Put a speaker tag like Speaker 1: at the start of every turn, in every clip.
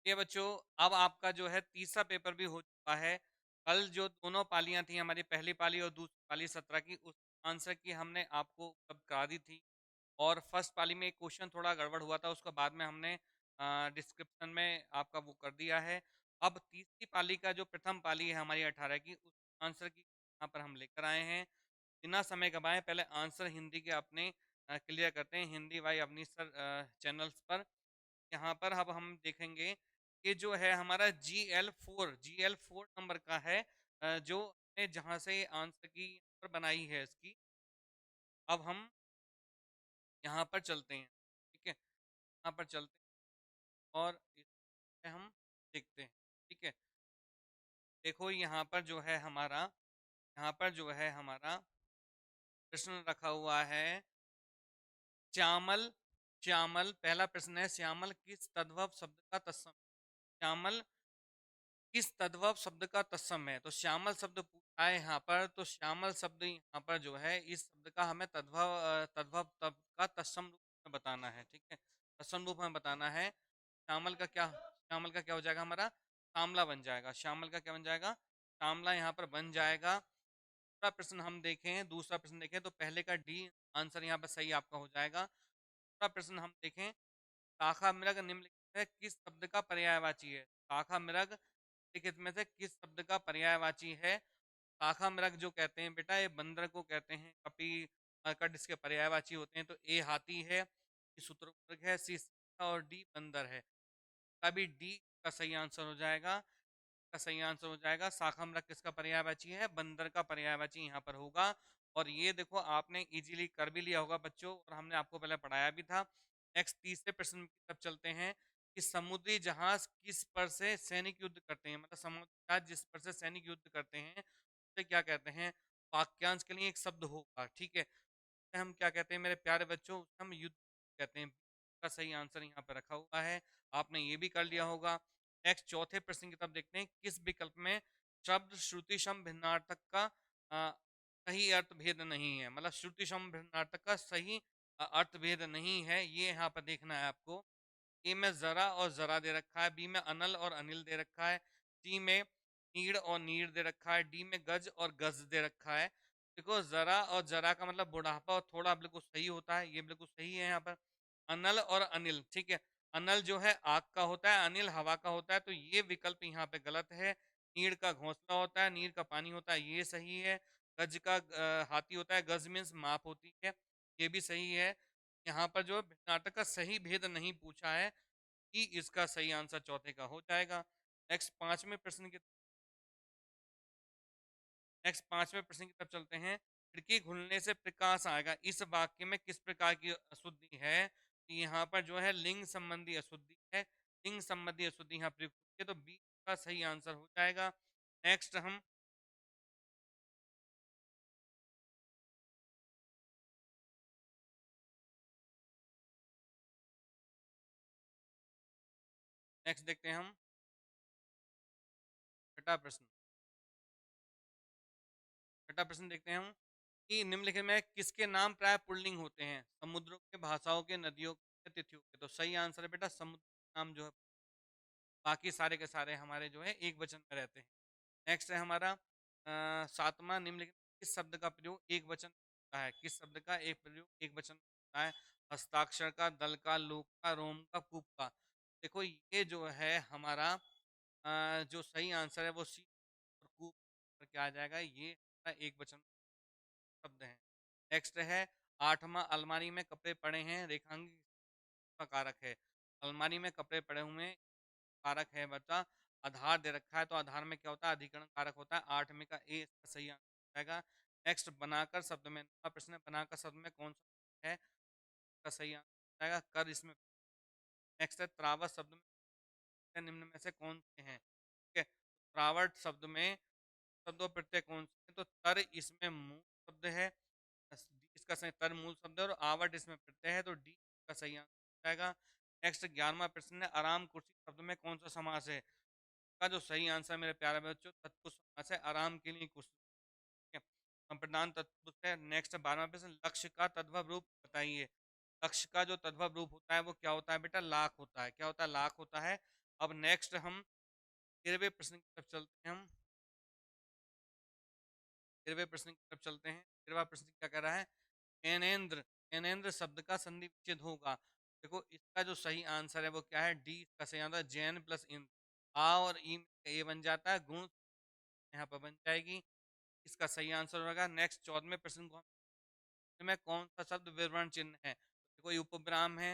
Speaker 1: ये बच्चों, अब आपका जो है तीसरा पेपर भी हो चुका है। कल जो दोनों पालियाँ थी, हमारी पहली पाली और दूसरी पाली 17 की, उस आंसर की हमने आपको उपलब्ध करा दी थी। और फर्स्ट पाली में एक क्वेश्चन थोड़ा गड़बड़ हुआ था, उसको बाद में हमने डिस्क्रिप्शन में आपका वो कर दिया है। अब तीसरी पाली का जो प्रथम पाली है हमारी 18 की, उस आंसर की यहाँ पर हम लेकर आए हैं। बिना समय गवाए पहले आंसर हिंदी के अपने क्लियर करते हैं, हिंदी भाई अवनीश सर चैनल्स पर। यहाँ पर अब हम देखेंगे कि जो है हमारा जी एल फोर नंबर का है, जो हमने जहाँ से आंसर की यहाँ पर बनाई है इसकी। अब हम यहाँ पर चलते हैं, ठीक है, यहाँ पर चलते हैं और इसमें हम देखते हैं, ठीक है। देखो यहाँ पर जो है हमारा, यहाँ पर जो है हमारा प्रश्न रखा हुआ है, श्यामल। श्यामल पहला प्रश्न है, श्यामल किस तद्भव शब्द का तत्सम, श्यामल किस तद्भव शब्द का तत्सम है। तो श्यामल शब्द पूछा है यहाँ पर, तो श्यामल शब्द यहाँ पर जो है इस शब्द का हमें तद्भव तब का तत्सम रूप में बताना है, ठीक है, तत्सम रूप में बताना है। श्यामल का क्या हो जाएगा हमारा, श्यामला बन जाएगा। श्यामल का क्या बन जाएगा, श्यामला यहाँ पर बन जाएगा। दूसरा प्रश्न हम देखें, दूसरा प्रश्न देखें तो पहले का डी आंसर यहाँ पर सही आपका हो जाएगा। दूसरा प्रश्न हम देखें, शाखा मृग निम्नलिखित में किस शब्द का पर्यायवाची है। शाखा मृग निम्नलिखित में से किस शब्द का पर्यायवाची है। शाखा मृग जो कहते हैं बेटा, ये बंदर को कहते हैं। कपि कट इसके पर्यायवाची होते हैं। तो ए हाथी है, बी शुतुरमुर्ग है, सी सींग और डी बंदर है। अभी डी का सही आंसर हो जाएगा, का सही आंसर हो जाएगा। शाखा मृग किसका पर्यायवाची है, बंदर का पर्यायवाची यहाँ पर होगा। और ये देखो आपने इजीली कर भी लिया होगा बच्चों, और हमने आपको पहले पढ़ाया भी था। नेक्स्ट तीसरे प्रश्न की तरफ चलते हैं कि समुद्री जहाज किस पर से सैनिक युद्ध करते हैं। मतलब समुद्री जहाज जिस पर से सैनिक युद्ध करते हैं उसे क्या कहते हैं। वाक्यांश के लिए एक शब्द होगा, ठीक है, हम क्या कहते हैं मेरे प्यारे बच्चों, उसे हम युद्ध कहते हैं। का सही आंसर यहाँ पर रखा हुआ है, आपने ये भी कर लिया होगा। नेक्स्ट चौथे प्रश्न की तरफ देखते हैं, किस विकल्प में शब्द श्रुति सम भिन्नार्थक का अ, सही अर्थ भेद नहीं है। मतलब श्रुति सम भिन्नार्थक का सही अर्थ भेद नहीं है, ये यहाँ पर देखना है आपको। ए में जरा और जरा दे रखा है, बी में अनल और अनिल दे रखा है, सी में नीड़ और नीड़ दे रखा है, डी में गज और गज दे रखा है। देखो जरा और जरा का मतलब बुढ़ापा और थोड़ा बिल्कुल सही होता है, ये बिल्कुल सही है यहाँ पर। अनल और अनिल, ठीक है, अनल जो है आग का होता है, अनिल हवा का होता है, तो ये विकल्प यहाँ पे गलत है। नीड़ का घोंसला होता है, नीड़ का पानी होता है, ये सही है। गज का हाथी होता है, गज मीन्स माप होती है, ये भी सही है। यहाँ पर जो नाटक का सही भेद नहीं पूछा है, कि इसका सही आंसर चौथे का हो जाएगा। नेक्स्ट पांचवें प्रश्न की नेक्स्ट पांचवें प्रश्न की तरफ चलते हैं। खिड़की खुलने से प्रकाश आएगा, इस वाक्य में किस प्रकार की अशुद्धि है। कि यहाँ पर जो है लिंग संबंधी अशुद्धि है, लिंग संबंधी अशुद्धि यहाँ प्रयुक्त होती है, तो बी का सही आंसर हो जाएगा। नेक्स्ट हम नेक्स्ट देखते हैं हम छठा प्रश्न। छठा प्रश्न देखते हैं हम कि निम्नलिखित में किसके नाम प्राय पुल्लिंग होते हैं। समुद्रों के, भाषाओं के, नदियों के, तिथियों के। तो सही आंसर है बेटा समुद्र के नाम जो है, बाकी सारे के सारे हमारे जो है एक वचन में रहते हैं। नेक्स्ट है हमारा सातवां, निम्नलिखित किस शब्द का प्रयोग एक वचन में होता है। किस शब्द का एक प्रयोग एक वचन में होता है। हस्ताक्षर का, दल का, लोक का, रोम का, कूप का। देखो ये जो है हमारा जो सही आंसर है वो सी और कूप पर क्या आ जाएगा, ये हमारा एक वचन शब्द है। नेक्स्ट है आठवां, अलमारी में कपड़े पड़े हैं, रेखांकित का कारक है। अलमारी में कपड़े पड़े हुए हैं, कारक है बच्चा आधार दे रखा है, तो आधार में क्या होता है, अधिकरण कारक होता है। आठ में का ए इसका सही आंसर हो जाएगा। नेक्स्ट बनाकर शब्द में, नवा प्रश्न है, बनाकर शब्द में कौन सा है, इसका सही आंसर हो जाएगा कर इसमें। नेक्स्ट है त्रावत शब्द में निम्न में से कौन से हैं, ठीक है, त्रावट शब्द में शब्दों प्रत्यय कौन से हैं। तो तर इसमें मूल शब्द है, डी इसका सही तर मूल शब्द है, और आवट इसमें प्रत्यय है, तो डी का सही आंसर हो जाएगा। नेक्स्ट 11वां प्रश्न है, आराम कुर्सी शब्द में कौन सा समास है। का जो सही आंसर मेरे प्यारे बच्चों तत्पुरुष समास है, आराम के लिए कुर्सी, ठीक है, संप्रदान तत्पुरुष है। नेक्स्ट 12वां प्रश्न, लक्ष्य का तद्भव रूप बताइए। लक्ष्य का जो तद्भव रूप होता है वो क्या होता है बेटा, लाख होता है। क्या होता है, लाख होता है। अब नेक्स्ट हम 13वें प्रश्न की तरफ चलते हैं। हम 13वें प्रश्न की तरफ चलते हैं। 13वां प्रश्न क्या कह रहा है? ज्ञानेंद्र, ज्ञानेंद्र शब्द का संधि विच्छेद होगा। देखो इसका जो सही आंसर है वो क्या है? डी इसका सही आंसर है। जैन प्लस इंद्र, आ और ई में ए बन जाता है, गुण यहाँ पर बन जाएगी। इसका सही आंसर होगा। नेक्स्ट 14वें प्रश्न को में कौन सा शब्द विवरण चिन्ह है? कोई उपब्राम है,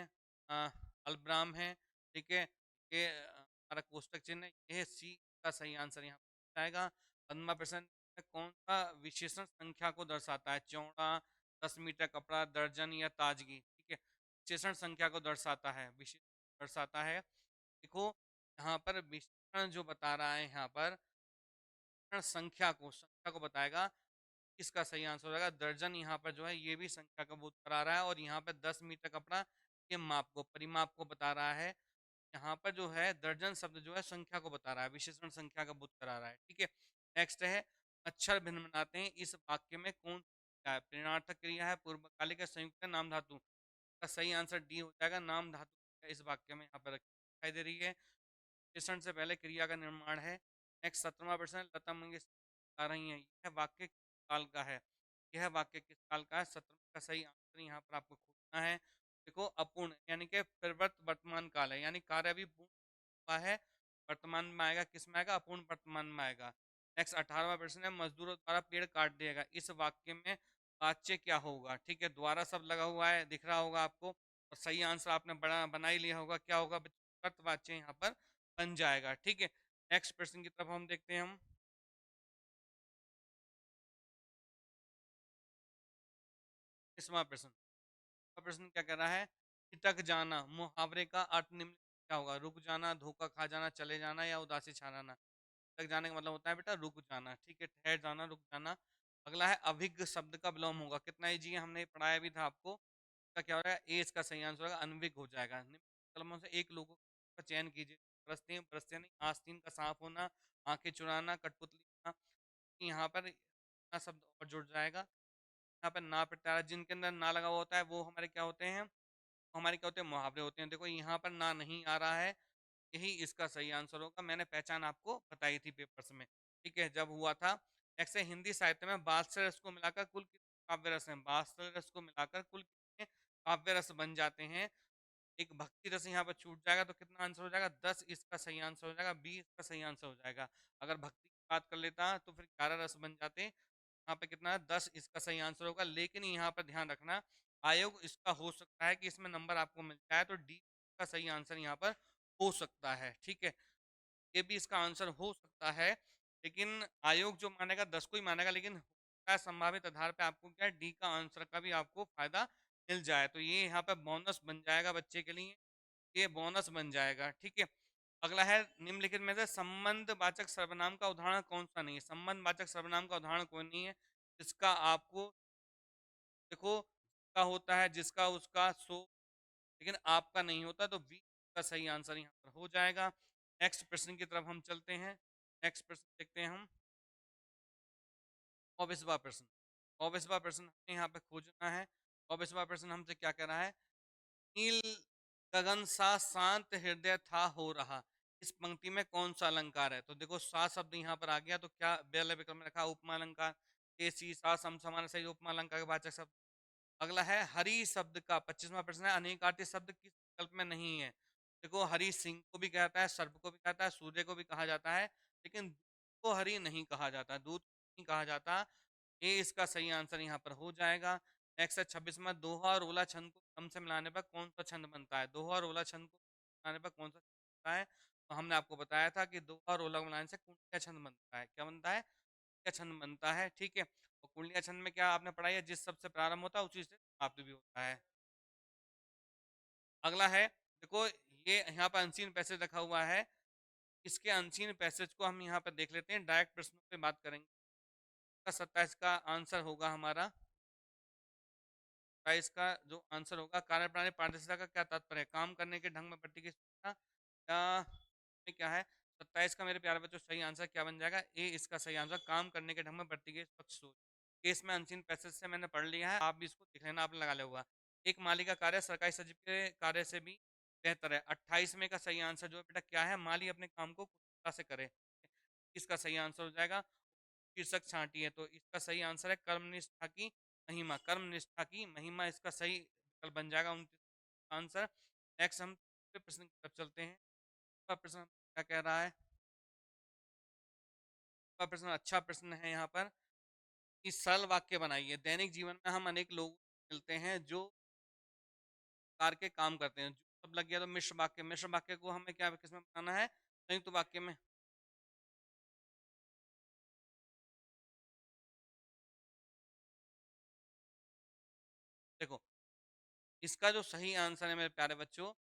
Speaker 1: अल्पब्राम है, ठीक है, ये हमारा कोष्टक चिन्ह है, ये सी का सही आंसर यहाँ पर आएगा। 15वां प्रश्न में कौन सा विशेषण संख्या को दर्शाता है? चौड़ा, 10 मीटर कपड़ा, दर्जन या ताजगी? ठीक है, विशेषण संख्या को दर्शाता है, विशेषण दर्शाता है। देखो यहाँ पर विशेषण जो बता रहा है, यहाँ पर संख्या को बताएगा। इसका सही आंसर हो जाएगा दर्जन। यहाँ पर जो है ये भी संख्या का बोध करा रहा है, और यहाँ पर 10 मीटर कपड़ा ये माप को, परिमाप को बता रहा है। यहाँ पर जो है दर्जन शब्द जो है संख्या को बता रहा है, विशेषण संख्या का बोध करा रहा है। ठीक है, नेक्स्ट है अक्षर भिन्न बनाते हैं, इस वाक्य में कौन सा है? प्रेरणार्थक क्रिया है, पूर्वकालिक है, संयुक्त है, नाम धातु? का सही आंसर डी हो जाएगा, नाम धातु इस वाक्य में यहाँ पर दिखाई दे रही है। विशेषण से पहले क्रिया का निर्माण है। नेक्स्ट 17वां प्रश्न, लता मंगेशकर आ रही हैं, यह वाक्य किस काल का है? यह वाक्य किस काल का है? 17 का सही आंसर यहाँ पर आपको खोजना है। देखो अपूर्ण यानी कि प्रवृत्त वर्तमान काल है, यानी कार्य अभी पूर्ण हुआ है, वर्तमान में आएगा, किस में आएगा? अपूर्ण वर्तमान में आएगा। नेक्स्ट 18वां प्रश्न है, मजदूरों द्वारा पेड़ काट दिया गया, इस वाक्य में वाच्य क्या होगा? ठीक है, द्वारा सब लगा हुआ है, दिख रहा होगा आपको, और सही आंसर आपने बना ही लिया होगा, क्या होगा? वाच्य यहाँ पर बन जाएगा। ठीक है, नेक्स्ट प्रश्न की तरफ हम देखते हैं। हम 20वां प्रश्न, प्रश्न क्या कह रहा है? छिटक जाना मुहावरे का अर्थ निम्न क्या होगा? रुक जाना, धोखा खा जाना, चले जाना या उदासी छा जाना? छिटक जाने का मतलब होता है बेटा रुक जाना। ठीक है, ठहर जाना, रुक जाना। अगला है अभिज्ञ शब्द का विलोम होगा, कितना ईजी है, हमने पढ़ाया भी था आपको। इसका क्या हो रहा है? ए इसका सही आंसर होगा, अनविज्ञ हो जाएगा। निम्न कलमों से एक लोगों का चयन कीजिए। प्रस्तीन, प्रस्तीन नहीं, आस्तीन का सांप होना, आंखें चुराना, कठपुतली होना। यहाँ पर शब्द और जुड़ जाएगा। यहाँ पर ना प्रत्याहार, जिनके अंदर ना लगा हुआ होता है वो हमारे क्या होते हैं? हमारे क्या होते हैं? मुहावरे होते हैं। देखो यहाँ पर ना नहीं आ रहा है, यही इसका सही आंसर होगा। मैंने पहचान आपको बताई थी पेपर्स में, ठीक है, जब हुआ था। ऐसे हिंदी साहित्य में 62 रस को मिलाकर कुल कितने काव्य रस हैं? 62 रस को मिलाकर कुल कितने काव्य रस बन जाते हैं? एक भक्ति रस यहाँ पर छूट जाएगा तो कितना आंसर हो जाएगा? 10 इसका सही आंसर हो जाएगा, 20 इसका सही आंसर हो जाएगा। अगर भक्ति की बात कर लेता तो फिर 11 रस बन जाते। यहाँ पे कितना है? 10 इसका सही आंसर होगा। लेकिन यहाँ पर ध्यान रखना, आयोग इसका हो सकता है कि इसमें नंबर आपको मिल जाए, तो डी का सही आंसर यहाँ पर हो सकता है। ठीक है, ये भी इसका आंसर हो सकता है, लेकिन आयोग जो मानेगा 10 को ही मानेगा, लेकिन संभावित आधार पे आपको क्या डी का आंसर का भी आपको फायदा मिल जाए, तो ये यहाँ पे बोनस बन जाएगा बच्चे के लिए, ये बोनस बन जाएगा। ठीक है, अगला है निम्नलिखित में से संबंध वाचक सर्वनाम का उदाहरण कौन सा नहीं है? संबंध वाचक सर्वनाम का उदाहरण कोई नहीं है जिसका आपको, देखो का होता है जिसका उसका सो, लेकिन आपका नहीं होता, तो बी का सही आंसर यहाँ पर हो जाएगा। नेक्स्ट प्रश्न की तरफ हम चलते हैं। नेक्स्ट प्रश्न देखते हैं हम 24वां प्रश्न। 24वां प्रश्न हमें यहाँ पे खोजना है। 24वां प्रश्न हमसे क्या कह रहा है? नील गगन सा शांत हृदय था हो रहा, इस पंक्ति में कौन सा अलंकार है? तो देखो सा शब्द यहाँ पर आ गया, तो क्या बेल विकल्प में रखा? उपमा अलंकार। ए सी सा सम समान सही उपमा अलंकार के वाचक शब्द। अगला है हरि शब्द का 25वां प्रश्न है, अनेकार्थ शब्द किस विकल्प में नहीं है? देखो हरि सिंह को भी कहता है, सर्प को भी कहता है, सूर्य को भी कहा जाता है, लेकिन दूध को हरि नहीं कहा जाता, दूध नहीं कहा जाता। ये इसका सही आंसर यहाँ पर हो जाएगा। नेक्स्ट है 26वां, दोहा और ओला छंद को क्रम से मिलाने पर कौन सा छंद बनता है? दोहा और ओला छंद को मिलाने पर कौन सा छंद बनता है? तो हमने आपको बताया था कि दोहा और ओला मिलाने से कुंडलिया छंद बनता है। क्या बनता है? कुंडलिया छंद बनता है। ठीक है, और कुंडलिया छंद में क्या आपने पढ़ा है? जिस शब्द से प्रारंभ होता है उसी से समाप्त भी होता है। अगला है, देखो ये यहाँ पर अनसीन पैसेज रखा हुआ है, इसके अनसीन पैसेज को हम यहाँ पर देख लेते हैं, डायरेक्ट प्रश्नों पे बात करेंगे। 27 का आंसर होगा हमारा, 27 का जो आंसर होगा, कार्य प्रणाली पारदर्शिता का क्या तात्पर्य है? काम करने के ढंग में पट्टी की स्पष्टता, या ये क्या है? 27 का मेरे प्यारे बच्चों सही आंसर क्या बन जाएगा? ए इसका सही आंसर, काम करने के ढंग में पट्टी की स्पष्ट सोच। केस में अनसीन पैसेज से मैंने पढ़ लिया है, आप भी इसको देख लेना, आपने लगा लिया होगा। एक माली का कार्य सरकारी सचिव के कार्य से भी बेहतर है। 28 में का सही आंसर जो है बेटा क्या है, माली अपने काम को कुशलता से करे। इसका सही आंसर हो जाएगा शीर्षक छांटी है, तो इसका सही आंसर है कर्मनिष्ठा की महिमा, कर्मनिष्ठा की महिमा इसका सही विकल्प बन जाएगा 29 आंसर। नेक्स्ट हम प्रश्न की तरफ चलते हैं। प्रश्न क्या कह रहा है, प्रश्न अच्छा प्रश्न है यहाँ पर कि सरल वाक्य बनाइए। दैनिक जीवन में हम अनेक लोग मिलते हैं जो प्रकार के काम करते हैं। जो सब लग गया तो मिश्र वाक्य, मिश्र वाक्य को हमें क्या किसमें बनाना है, संयुक्त वाक्य में। देखो इसका जो सही आंसर है मेरे प्यारे बच्चों,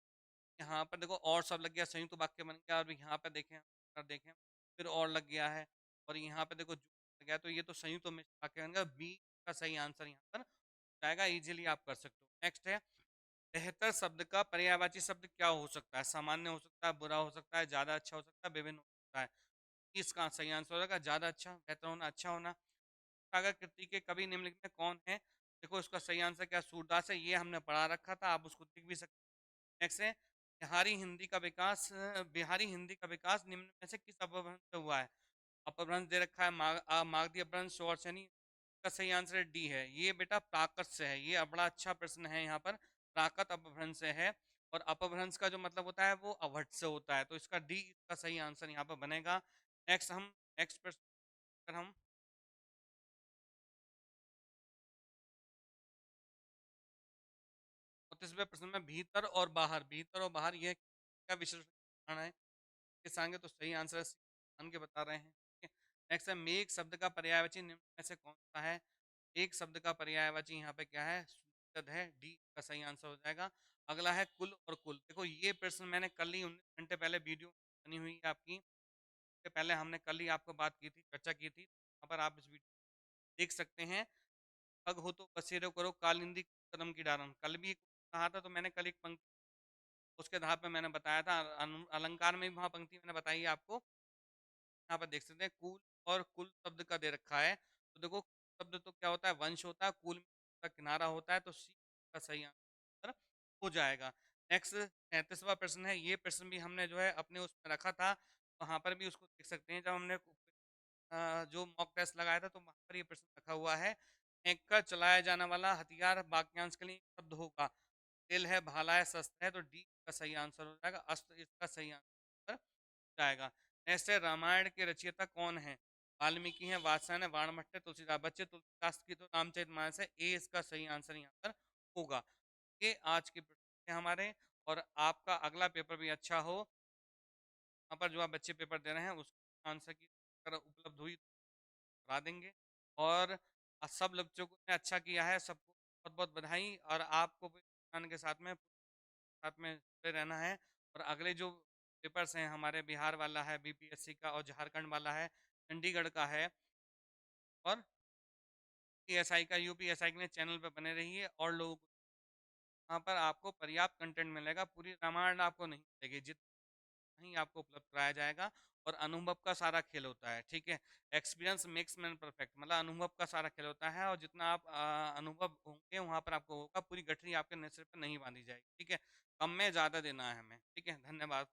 Speaker 1: यहाँ पर देखो और सब लग गया, संयुक्त वाक्य बन गया, और यहाँ पर देखें, देखें फिर और लग गया है, और यहाँ पे देखो जो लग गया, तो ये तो संयुक्त मिश्र वाक्य बन गया। बी का सही आंसर यहाँ पर जाएगा, इजीली आप कर सकते हो। नेक्स्ट है बेहतर शब्द का पर्यायवाची शब्द क्या हो सकता है। सामान्य हो सकता है, बुरा हो सकता है, ज्यादा अच्छा हो सकता है, विभिन्न हो सकता है। इसका सही आंसर होगा ज्यादा अच्छा, बेहतर होना, अच्छा होना। सागर कृति के कवि निम्नलिखित में कौन है। देखो इसका सही आंसर क्या, सूरदास है, ये हमने पढ़ा रखा था, आप उसको लिख भी सकते हैं। नेक्स्ट है बिहारी हिंदी का विकास निम्न में से किस अपभ्रंश से हुआ है। अपभ्रंश दे रखा है मागधी अपभ्रंश, और शनि का सही आंसर डी है, ये बेटा प्राकृत से है। ये बड़ा अच्छा प्रश्न है, यहाँ पर प्राकृत अपभ्रंश से है, और अपभ्रंश का जो मतलब होता है वो अवट से होता है, तो इसका डी इसका सही आंसर यहाँ पर बनेगा। नेक्स्ट प्रश्न हम 34वें प्रश्न में भीतर और बाहर, भीतर और बाहर यह क्या विशेषण है, किस आगे तो सही आंसर है के बता रहे हैं। नेक्स्ट है मेघ शब्द का पर्यायवाची निम्न में से कौन सा है। एक शब्द का पर्यायवाची यहाँ पे क्या है, सूचक है, डी का सही आंसर हो जाएगा। अगला है कुल और कुल। देखो ये प्रश्न मैंने कल ही 19 घंटे पहले वीडियो बनी हुई है आपकी, इससे पहले हमने कल ही आपको बात की थी, चर्चा की थी, यहाँ पर आप इस वीडियो देख सकते हैं। पग हो तो बसेरो करो कालिंदी कदम की डारन, कल भी कहा था, तो मैंने कल एक पंक्ति उसके आधार पर मैंने बताया था। अलंकार में भी वहाँ पंक्ति मैंने बताई है आपको, यहाँ पर देख सकते हैं। कुल और कुल शब्द का दे रखा है, तो देखो शब्द तो क्या होता है, वंश होता है, कुल का किनारा होता है, तो सी का सही आंसर हो जाएगा। नेक्स्ट 33वां प्रश्न है, ये प्रश्न भी हमने जो है अपने उसमें रखा था, वहाँ पर भी उसको देख सकते हैं। जब हमने जो मॉक टेस्ट लगाया था, तो वहाँ पर ये प्रश्न रखा हुआ है, फेंक कर चलाया जाने वाला हथियार वाक्यांश के लिए शब्द होगा। तेल है, भाला है, शस्त्र है, तो डी का सही आंसर हो जाएगा, अस्त्र इसका सही आंसर जाएगा। नेक्स्ट है रामायण के रचयिता कौन है। वाल्मीकि है, वात्स्यायन है, वाणभट्ट है, तुलसीदास। बच्चे तुलसीदास की तो रामचरितमानस है, ए इसका सही आंसर यहाँ पर होगा। ये आज के प्रश्न हैं हमारे, और आपका अगला पेपर भी अच्छा हो। यहाँ पर जो आप बच्चे पेपर दे रहे हैं उसका आंसर की अगर उपलब्ध हुई तो करा देंगे। और सब बच्चों को ने अच्छा किया है, सबको बहुत बहुत बधाई, और आपको भी के साथ में जुड़े रहना है। और अगले जो पेपर्स हैं हमारे, बिहार वाला है बीपीएससी का, और झारखंड वाला है, चंडीगढ़ का है, और पीएसआई का, यूपीएसआई के लिए चैनल पर बने रहिए, और लोगों को वहाँ पर आपको पर्याप्त कंटेंट मिलेगा। पूरी रामायण आपको नहीं मिलेगी, जितना ही आपको उपलब्ध कराया जाएगा। और अनुभव का सारा खेल होता है, ठीक है। एक्सपीरियंस मेक्स मैन परफेक्ट, मतलब अनुभव का सारा खेल होता है, और जितना आप अनुभव होंगे वहाँ पर आपको होगा, पूरी गठरी आपके सिर पर नहीं बांधी जाएगी, ठीक है। कम में ज़्यादा देना है हमें, ठीक है। धन्यवाद।